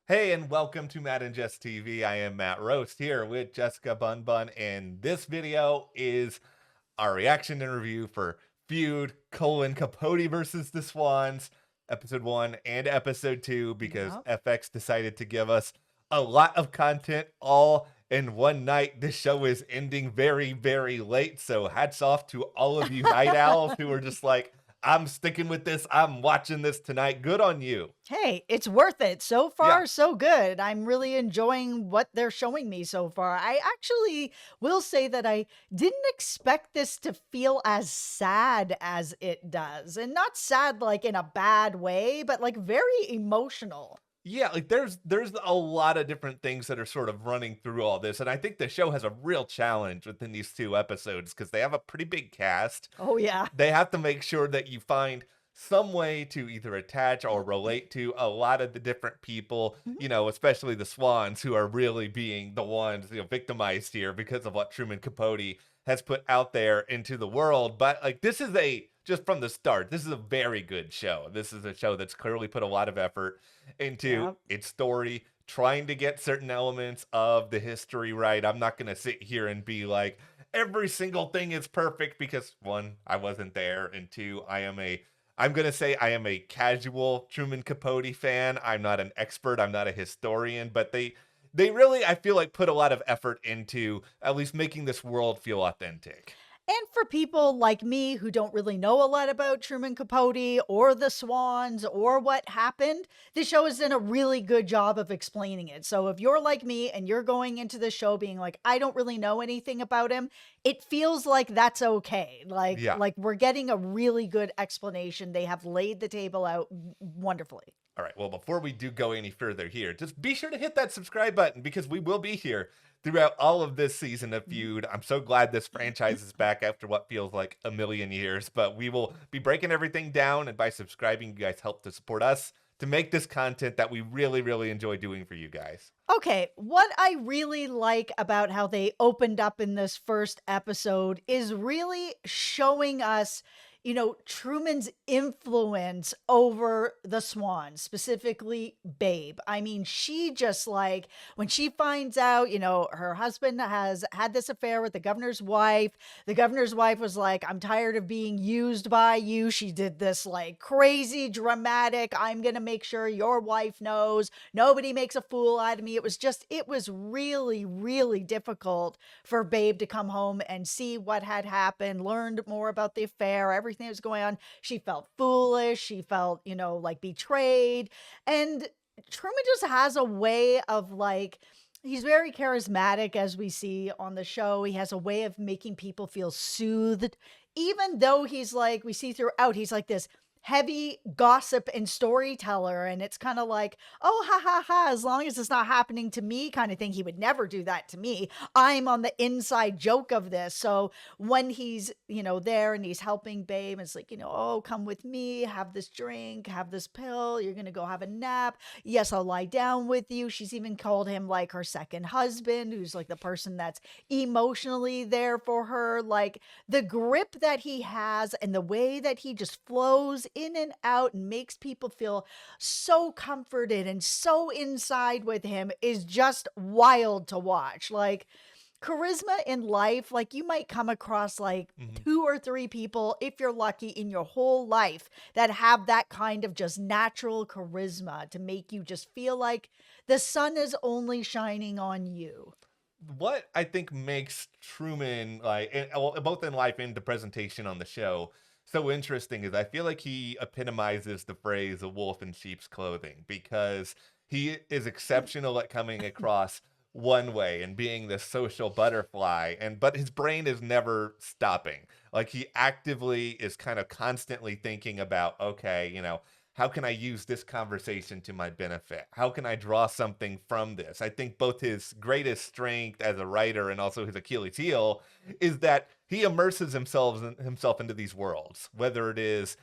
Hey, and welcome to Matt and Jess TV. I am Matt Roast here with Jessica Bun Bun, and this video is our reaction interview for Feud Capote versus the Swans, episode 1 and episode 2, because Yep. FX decided to give us a lot of content all in one night. This show is ending very, very late, so hats off to all of you night owls who are just like, I'm sticking with this. I'm watching this tonight. Good on you. Hey, it's worth it. So Yeah. far, so good. I'm really enjoying what they're showing me so far. I actually will say that I didn't expect this to feel as sad as it does. And not sad like in a bad way, but like very emotional. Yeah, like there's a lot of different things that are sort of running through all this, and I think the show has a real challenge within these two episodes because they have a pretty big cast. Oh, yeah. They have to make sure that you find some way to either attach or relate to a lot of the different people, Mhm. especially the Swans, who are really being the ones, victimized here because of what Truman Capote has put out there into the world. But like this is just from the start, this is a very good show. This is a show that's clearly put a lot of effort into Yeah. its story, trying to get certain elements of the history right. I'm not going to sit here and be like, every single thing is perfect because one, I wasn't there, and two, I'm going to say I am a casual Truman Capote fan. I'm not an expert, I'm not a historian, but they really, I feel like, put a lot of effort into at least making this world feel authentic. And for people like me who don't really know a lot about Truman Capote or the Swans or what happened, this show has done a really good job of explaining it. So if you're like me and you're going into the show being like, I don't really know anything about him, it feels like that's okay. Like Yeah. like we're getting a really good explanation. They have laid the table out wonderfully. All right. Well, before we do go any further here, just be sure to hit that subscribe button because we will be here throughout all of this season of Feud. I'm so glad this franchise is back after what feels like a million years, but we will be breaking everything down. And by subscribing, you guys help to support us to make this content that we really, really enjoy doing for you guys. Okay, what I really like about how they opened up in this first episode is really showing us, Truman's influence over the Swans, specifically Babe. I mean, she just like when she finds out, her husband has had this affair with the governor's wife was like, I'm tired of being used by you. She did this like crazy dramatic, I'm going to make sure your wife knows. Nobody makes a fool out of me. It was really, really difficult for Babe to come home and see what had happened, learned more about the affair, everything that was going on. She felt foolish. She felt, like betrayed. And Truman just has a way of like, he's very charismatic, as we see on the show. He has a way of making people feel soothed, even though he's like, we see throughout, he's like this heavy gossip and storyteller, and it's kind of like, oh, ha ha ha, as long as it's not happening to me kind of thing. He would never do that to me. I'm on the inside joke of this. So when he's, there and he's helping Babe, it's like, oh, come with me, have this drink, have this pill, you're gonna go have a nap. Yes, I'll lie down with you. She's even called him like her second husband, who's like the person that's emotionally there for her. Like the grip that he has and the way that he just flows in and out and makes people feel so comforted and so inside with him is just wild to watch. Like charisma in life, like you might come across like Mhm. two or three people, if you're lucky, in your whole life that have that kind of just natural charisma to make you just feel like the sun is only shining on you. What I think makes Truman both in life and the presentation on the show so interesting is I feel like he epitomizes the phrase "a wolf in sheep's clothing" because he is exceptional at coming across one way and being this social butterfly, but his brain is never stopping. Like he actively is kind of constantly thinking about, okay, how can I use this conversation to my benefit? How can I draw something from this? I think both his greatest strength as a writer and also his Achilles heel is that he immerses himself into these worlds, whether it is,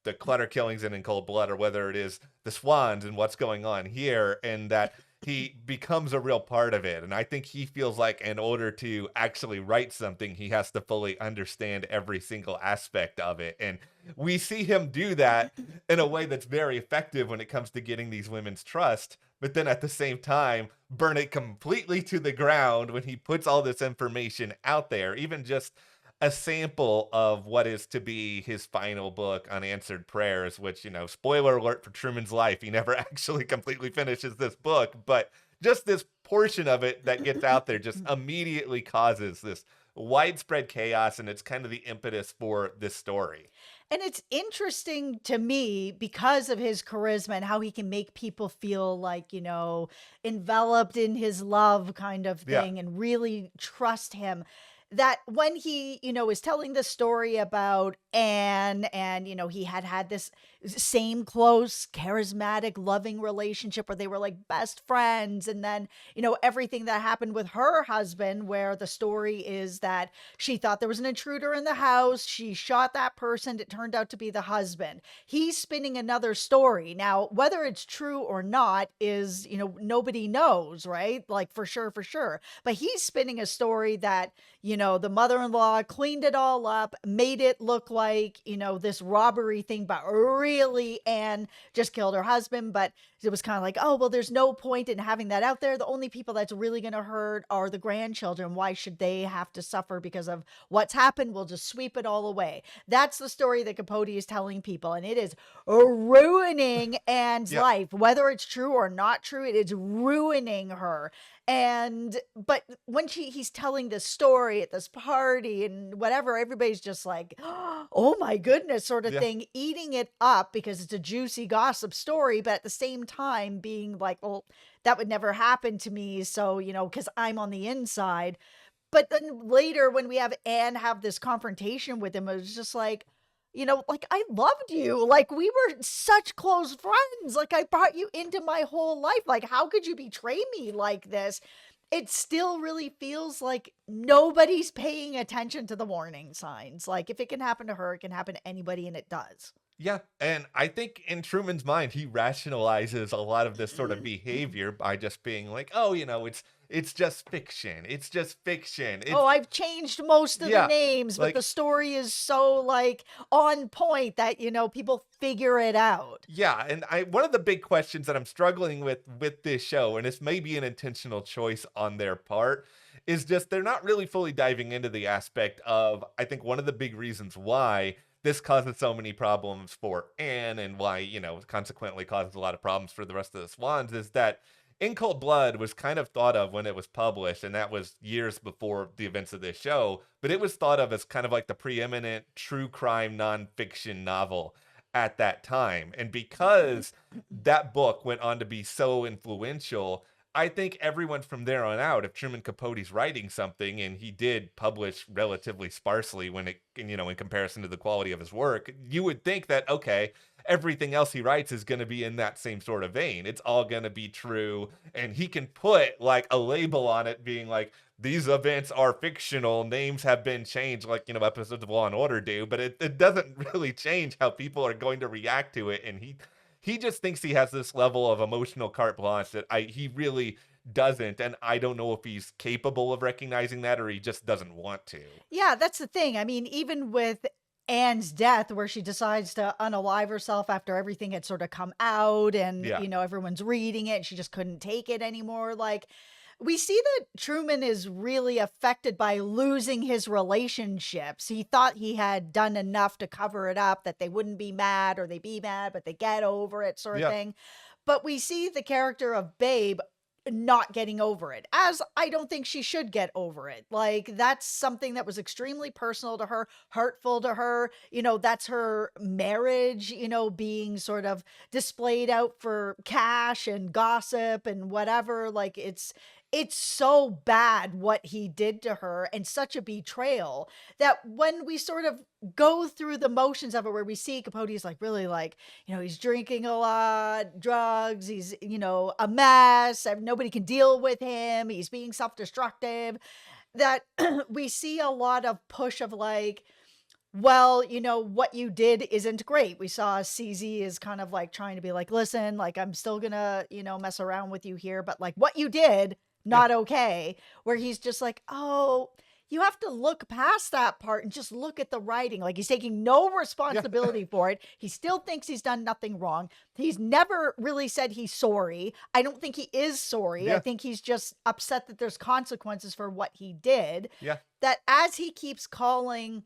the clutter killings in Cold Blood, or whether it is the Swans and what's going on here, and that he becomes a real part of it. And I think he feels like in order to actually write something, he has to fully understand every single aspect of it. And we see him do that in a way that's very effective when it comes to getting these women's trust but then at the same time, burn it completely to the ground when he puts all this information out there, even just a sample of what is to be his final book, Unanswered Prayers, which, spoiler alert for Truman's life, he never actually completely finishes this book, but just this portion of it that gets out there just immediately causes this widespread chaos, and it's kind of the impetus for this story. And it's interesting to me because of his charisma and how he can make people feel like, enveloped in his love kind of Yeah. thing and really trust him. That when he, is telling the story about Anne and, he had this same close, charismatic, loving relationship where they were like best friends. And then, everything that happened with her husband, where the story is that she thought there was an intruder in the house. She shot that person. It turned out to be the husband. He's spinning another story. Now, whether it's true or not is, nobody knows, right? Like for sure, for sure. But he's spinning a story that, the mother-in-law cleaned it all up, made it look like, this robbery thing, but really Anne just killed her husband. But it was kind of like, oh, well, there's no point in having that out there. The only people that's really going to hurt are the grandchildren. Why should they have to suffer because of what's happened? We'll just sweep it all away. That's the story that Capote is telling people. And it is ruining Anne's Yeah. life. Whether it's true or not true, it is ruining her. But when he's telling this story at this party and whatever, everybody's just like, oh my goodness, sort of Yeah. thing, eating it up because it's a juicy gossip story, but at the same time being like, well, that would never happen to me. So, because I'm on the inside. But then later when we have Anne have this confrontation with him, it was just like, like I loved you. Like we were such close friends. Like I brought you into my whole life. Like how could you betray me like this? It still really feels like nobody's paying attention to the warning signs. Like if it can happen to her, it can happen to anybody, and it does. Yeah, and I think in Truman's mind, he rationalizes a lot of this sort of behavior by just being like, "Oh, it's just fiction. It's just fiction. Oh, It's I've changed most of the yeah, names, but the like story is so like on point that, people figure it out. yeah." And I one of the big questions that I'm struggling with this show, and this may be an intentional choice on their part, is just they're not really fully diving into the aspect of I think one of the big reasons why this causes so many problems for Anne and why, consequently causes a lot of problems for the rest of the Swans is that In Cold Blood was kind of thought of when it was published, and that was years before the events of this show, but it was thought of as kind of like the preeminent true crime nonfiction novel at that time. And because that book went on to be so influential, I think everyone from there on out, if Truman Capote's writing something, and he did publish relatively sparsely when in comparison to the quality of his work, you would think that, okay, everything else he writes is going to be in that same sort of vein. It's all going to be true. And he can put like a label on it being like, these events are fictional, names have been changed, like, episodes of Law and Order do, but it doesn't really change how people are going to react to it. And he just thinks he has this level of emotional carte blanche that he really doesn't, and I don't know if he's capable of recognizing that or he just doesn't want to. Yeah, that's the thing. I mean, even with Anne's death, where she decides to unalive herself after everything had sort of come out and, Yeah. everyone's reading it and she just couldn't take it anymore. Like, we see that Truman is really affected by losing his relationships. He thought he had done enough to cover it up, that they wouldn't be mad, or they be mad, but they get over it, sort of Yeah. thing. But we see the character of Babe not getting over it, as I don't think she should get over it. Like, that's something that was extremely personal to her, hurtful to her. That's her marriage, being sort of displayed out for cash and gossip and whatever. Like, it's so bad what he did to her, and such a betrayal, that when we sort of go through the motions of it, where we see Capote is like really like, he's drinking a lot, drugs, he's, a mess, and nobody can deal with him, he's being self-destructive, that we see a lot of push of like, well, what you did isn't great. We saw CZ is kind of like trying to be like, listen, like I'm still gonna, mess around with you here, but like what you did, Yeah. not okay. Where he's just like, oh, you have to look past that part and just look at the writing. Like, he's taking no Yeah. responsibility for it. He still thinks he's done nothing wrong. He's never really said he's sorry. I don't think he is sorry. I Yeah. think he's just upset that there's consequences for what he did. Yeah. That as he keeps calling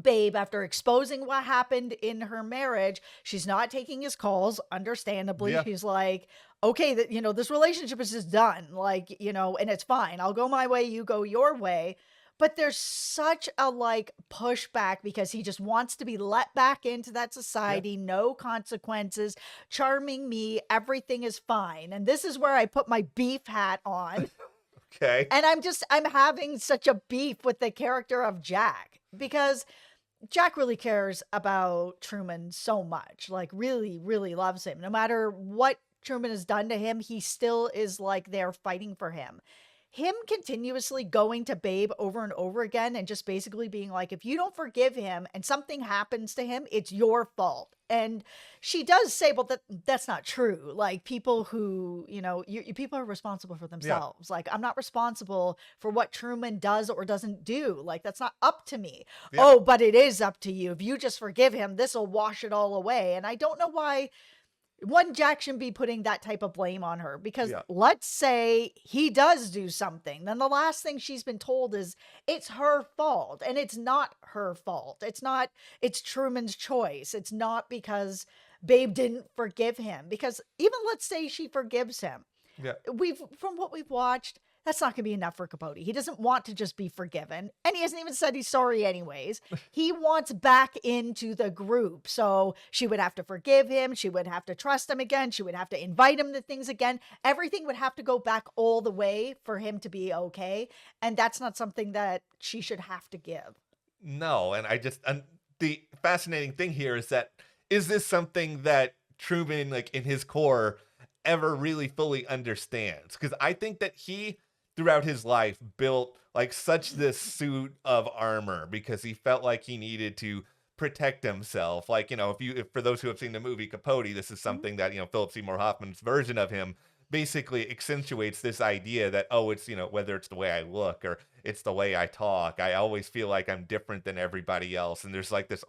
Babe after exposing what happened in her marriage, she's not taking his calls, understandably. Yeah. She's like, okay, that, this relationship is just done. Like, and it's fine. I'll go my way, you go your way. But there's such a like pushback because he just wants to be let back into that Yeah. society, no consequences, charming me, everything is fine. And this is where I put my beef hat on. Okay. And I'm having such a beef with the character of Jack because Jack really cares about Truman so much, like really, really loves him. No matter what Truman has done to him, he still is like there fighting for him. Him continuously going to Babe over and over again and just basically being like, if you don't forgive him and something happens to him, it's your fault. And she does say, well, that's not true. Like, people who, people are responsible for Yeah. themselves. Like, I'm not responsible for what Truman does or doesn't do. Like, that's not up to me. Yeah. Oh, but it is up to you. If you just forgive him, this will wash it all away. And I don't know why one Jack shouldn't be putting that type of blame on her, because Yeah. let's say he does do something, then the last thing she's been told is it's her fault, and it's not her fault. It's Truman's choice. It's not because Babe didn't forgive him, because even let's say she forgives him, Yeah. from what we've watched, that's not going to be enough for Capote. He doesn't want to just be forgiven, and he hasn't even said he's sorry anyways. He wants back into the group. So she would have to forgive him. She would have to trust him again. She would have to invite him to things again. Everything would have to go back all the way for him to be okay. And that's not something that she should have to give. No, and the fascinating thing here is this something that Truman, like in his core, ever really fully understands? Because I think that he, throughout his life, built like such this suit of armor because he felt like he needed to protect himself. Like, if for those who have seen the movie Capote, this is Mhm. something that, Philip Seymour Hoffman's version of him basically accentuates this idea that, oh, it's, whether it's the way I look or it's the way I talk, I always feel like I'm different than everybody else. And there's like this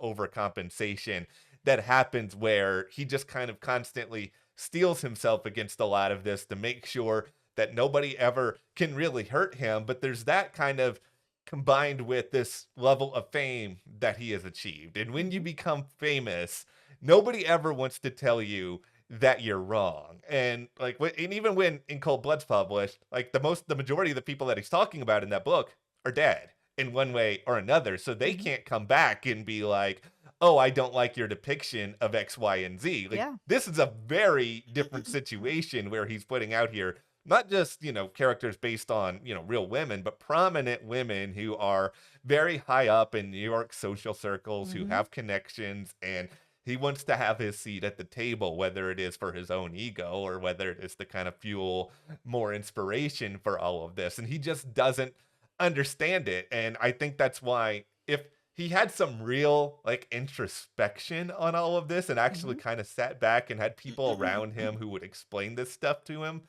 overcompensation that happens where he just kind of constantly steels himself against a lot of this to make sure that nobody ever can really hurt him. But there's that kind of combined with this level of fame that he has achieved. And when you Mhm. become famous, nobody ever wants to tell you that you're wrong. And like, and even when In Cold Blood's published, like the majority of the people that he's talking about in that book are dead in one way or another. So they Mhm. can't come back and be like, oh, I don't like your depiction of X, Y, and Z. Like, Yeah. this is a very different situation where he's putting out here not just, characters based on, real women, but prominent women who are very high up in New York social circles, who Mhm. have connections, and he wants to have his seat at the table, whether it is for his own ego or whether it is to kind of fuel more inspiration for all of this. And he just doesn't understand it. And I think that's why, if he had some real like introspection on all of this and actually Mhm. kind of sat back and had people around him who would explain this stuff to him,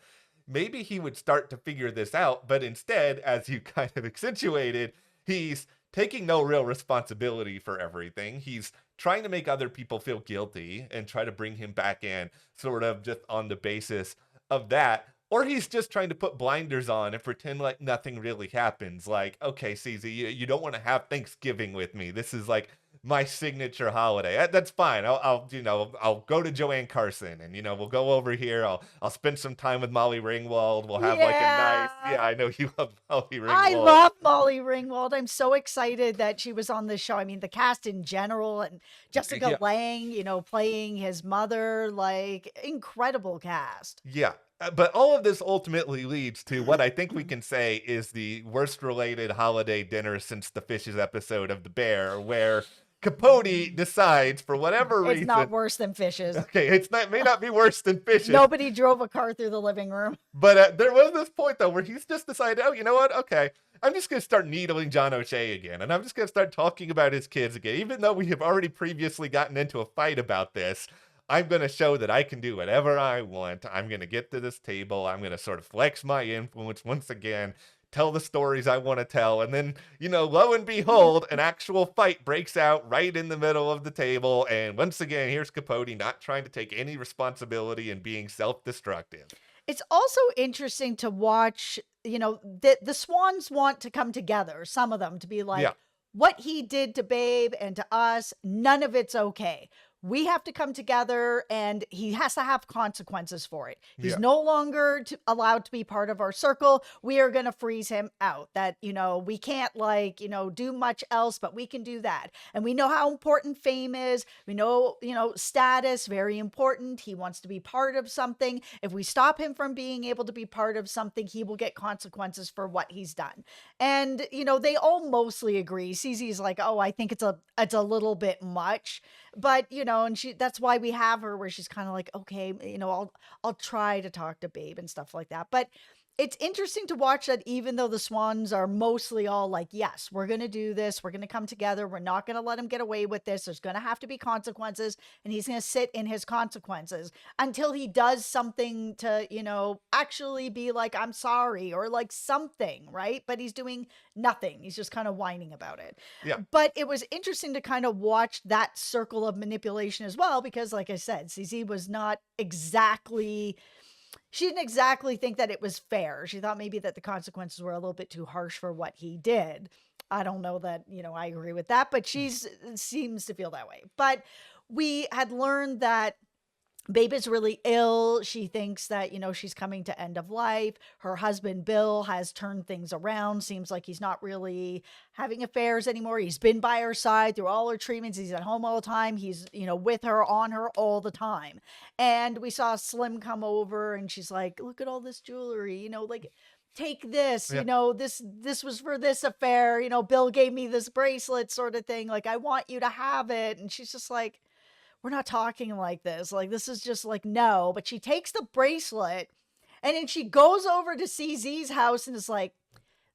maybe he would start to figure this out. But instead, as you kind of accentuated, he's taking no real responsibility for everything. He's trying to make other people feel guilty and try to bring him back in, sort of just on the basis of that. Or he's just trying to put blinders on and pretend like nothing really happens. Like, okay, CZ, you don't want to have Thanksgiving with me. This is like my signature holiday. That's fine. I'll go to Joanne Carson and, we'll go over here. I'll spend some time with Molly Ringwald. We'll have like a nice, Yeah. yeah, I know you love Molly I Ringwald. love Molly Ringwald. I'm so excited that she was on this show. I mean, the cast in general, and Jessica Yeah. Lange, playing his mother, like, incredible cast. Yeah. But all of this ultimately leads to what I think we can say is the worst related holiday dinner since the Fishes episode of The Bear, where Capote decides, for whatever It's not reason, worse than Fishes. okay, may not be worse than Fishes, Nobody drove a car through the living room. but there was this point though where he's just decided, oh, you know what? Okay, I'm just gonna start needling John O'Shea again, and I'm just gonna start talking about his kids again, even though we have already previously gotten into a fight about this. I'm going to show that I can do whatever I want. I'm going to get to this table. I'm going to sort of flex my influence once again tell the stories I want to tell. And then, lo and behold, an actual fight breaks out right in the middle of the table. And once again, here's Capote not trying to take any responsibility and being self-destructive. It's also interesting to watch, the Swans want to come together, some of them, to be Yeah. like, what he did to Babe and to us, none of it's okay. We have to come together and he has to have consequences for it. He's Yeah. no longer allowed to be part of our circle. We are going to freeze him out. That, we can't do much else, but we can do that. And we know how important fame is. We know, status, very important. He wants to be part of something. If we stop him from being able to be part of something, he will get consequences for what he's done. And, they all mostly agree. CZ's like, oh, I think it's a little bit much. But, and that's why we have her where she's kind of like, okay, I'll try to talk to Babe and stuff like that. But it's interesting to watch that even though the Swans are mostly all like, yes, we're going to do this. We're going to come together. We're not going to let him get away with this. There's going to have to be consequences. And he's going to sit in his consequences until he does something to, actually be like, I'm sorry, or like something, right? But he's doing nothing. He's just kind of whining about it. Yeah. But it was interesting to kind of watch that circle of manipulation as well, because like I said, CZ was not exactly... She didn't exactly think that it was fair. She thought maybe that the consequences were a little bit too harsh for what he did. I don't know that, I agree with that, but she seems to feel that way. But we had learned that Babe is really ill. She thinks that, she's coming to end of life. Her husband, Bill, has turned things around. Seems like he's not really having affairs anymore. He's been by her side through all her treatments. He's at home all the time. He's, with her, on her all the time. And we saw Slim come over and she's like, look at all this jewelry, like, take this, Yeah. this was for this affair. Bill gave me this bracelet sort of thing. Like, I want you to have it. And she's just like, we're not talking like this. Like, this is just like, no. But she takes the bracelet and then she goes over to CZ's house and is like,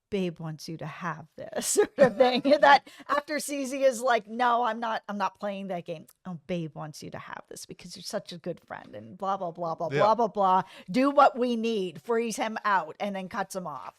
Babe wants you to have this sort of thing. And that after CZ is like, no, I'm not playing that game. Oh, Babe wants you to have this because you're such a good friend and blah, blah, blah, blah, Yeah. blah, blah, blah. Do what we need, freeze him out, and then cuts him off.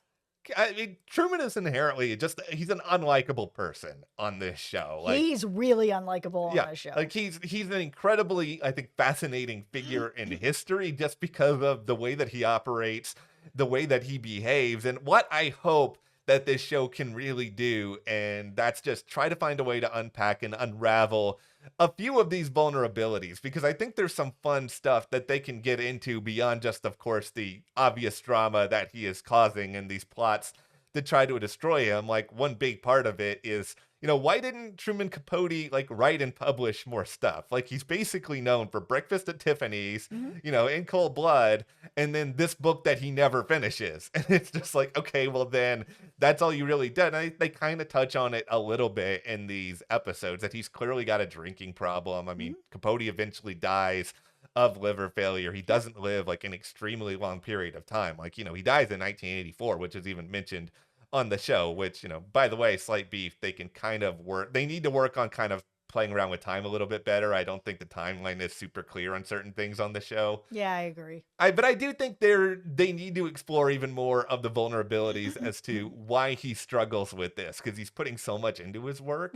I mean, Truman is inherently he's an unlikable person on this show. Like, He's really unlikable on this show. like he's an incredibly, I think, fascinating figure in history just because of the way that he operates, the way that he behaves, and what I hope that this show can really do, and that's just try to find a way to unpack and unravel a few of these vulnerabilities, because I think there's some fun stuff that they can get into beyond just, of course, the obvious drama that he is causing in these plots to try to destroy him. Like, one big part of it is, why didn't Truman Capote like write and publish more stuff? Like, he's basically known for Breakfast at Tiffany's, In Cold Blood, and then this book that he never finishes. And it's just like, okay, well then that's all you really did. And they kind of touch on it a little bit in these episodes that he's clearly got a drinking problem. I mean, Capote eventually dies of liver failure. He doesn't live like an extremely long period of time. Like, he dies in 1984, which is even mentioned on the show, which, by the way, slight beef, they can kind of they need to work on kind of playing around with time a little bit better. I don't think the timeline is super clear on certain things on the show. Yeah, I agree. But I do think they need to explore even more of the vulnerabilities as to why he struggles with this, because he's putting so much into his work.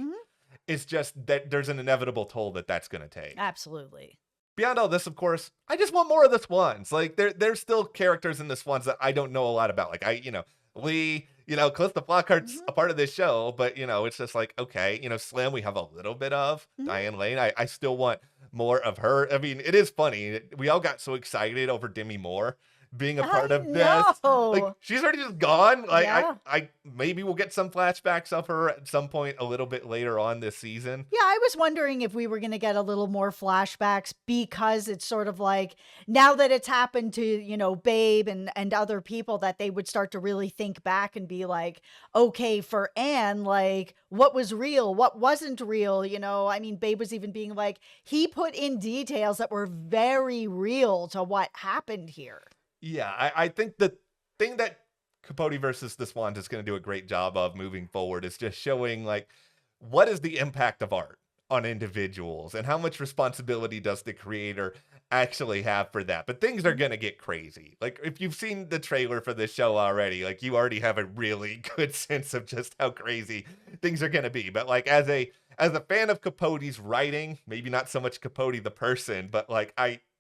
It's just that there's an inevitable toll that's going to take. Absolutely. Beyond all this, of course, I just want more of the Swans. Like, there's still characters in the Swans that I don't know a lot about. Like, Lee, Calista Flockhart's a part of this show, but, it's just like, okay, Slim, we have a little bit of. Diane Lane, I still want more of her. I mean, it is funny. We all got so excited over Demi Moore being a part of this. Like, she's already just gone. Like, Yeah. I maybe we'll get some flashbacks of her at some point a little bit later on this season. Yeah, I was wondering if we were going to get a little more flashbacks, because it's sort of like, now that it's happened to, Babe and other people, that they would start to really think back and be like, okay, for Anne, like, what was real? What wasn't real? I mean, Babe was even being like, he put in details that were very real to what happened here. Yeah, I think the thing that Capote versus the Swans is going to do a great job of moving forward is just showing, like, what is the impact of art on individuals and how much responsibility does the creator actually have for that. But things are Mhm. gonna get crazy. Like, if you've seen the trailer for this show already, like, you already have a really good sense of just how crazy things are gonna be. But, like, as a fan of Capote's writing, maybe not so much Capote the person, but, like,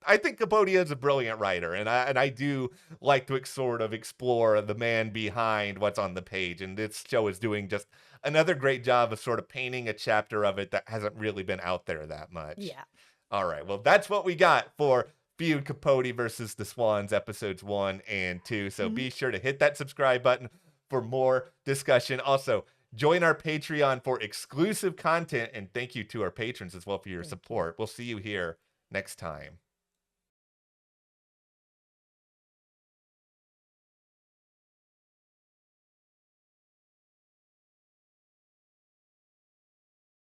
I think Capote is a brilliant writer, and I do like to sort of explore the man behind what's on the page, and this show is doing just another great job of sort of painting a chapter of it that hasn't really been out there that much. Yeah. All right, well, that's what we got for Feud Capote versus the Swans episodes 1 and 2. So Mhm. be sure to hit that subscribe button for more discussion. Also, join our Patreon for exclusive content, and thank you to our patrons as well for your Thank you. support. We'll see you here next time.